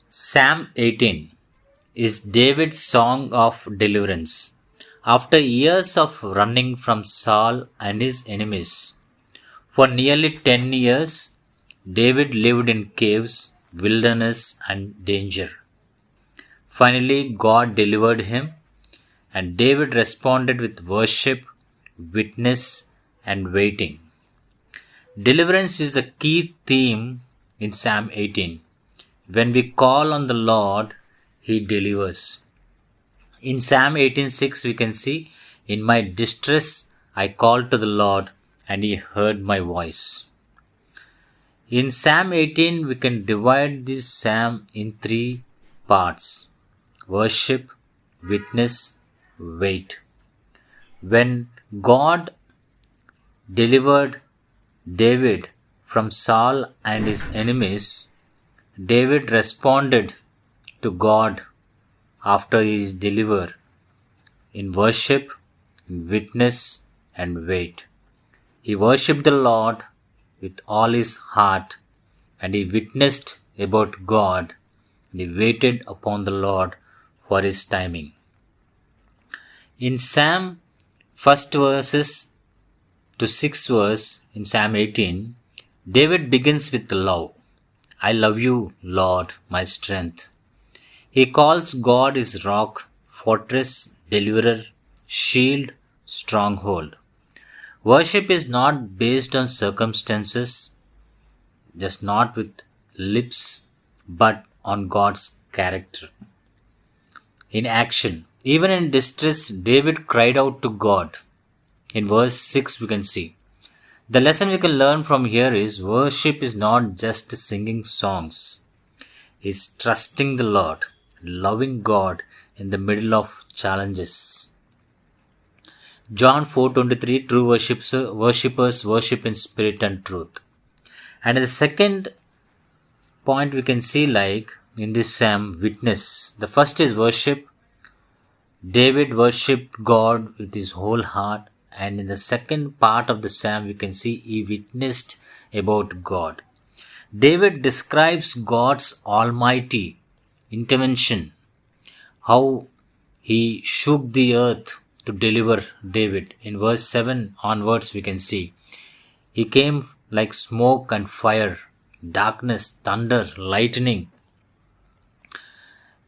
Psalm 18 is David's song of deliverance. After years of running from Saul and his enemies, for nearly 10 years, David lived in caves, wilderness, and danger. Finally, God delivered him, and David responded with worship, witness, and waiting. Deliverance is the key theme in Psalm 18. When we call on the Lord, He delivers. In Psalm 18:6 we can see, "In my distress I called to the Lord, and He heard my voice." In Psalm 18 we can divide this psalm in three parts: worship, witness, wait. When God delivered David from Saul and his enemies, David responded to God after he is delivered in worship, in witness, and wait. He worshipped the Lord with all his heart, and he witnessed about God, and he waited upon the Lord for his timing. In Psalm first verses to 6th verse in Psalm 18, David begins with love. I love you, Lord, my strength. He calls God his rock, fortress, deliverer, shield, stronghold. Worship is not based on circumstances, just not with lips, but on God's character. In action, even in distress, David cried out to God. In verse 6, we can see. The lesson we can learn from here is worship is not just singing songs. It's trusting the Lord, loving God in the middle of challenges. John 4:23, true worshippers worship in spirit and truth. And the second point we can see, like in this psalm, witness. The first is worship. David worshipped God with his whole heart. And in the second part of the psalm, we can see he witnessed about God. David describes God's almighty intervention, how he shook the earth to deliver David. In verse 7 onwards, we can see he came like smoke and fire, darkness, thunder, lightning.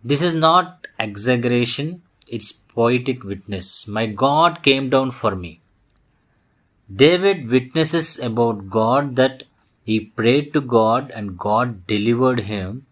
This is not exaggeration, it's poetic witness. My God came down for me. David witnesses about God that he prayed to God and God delivered him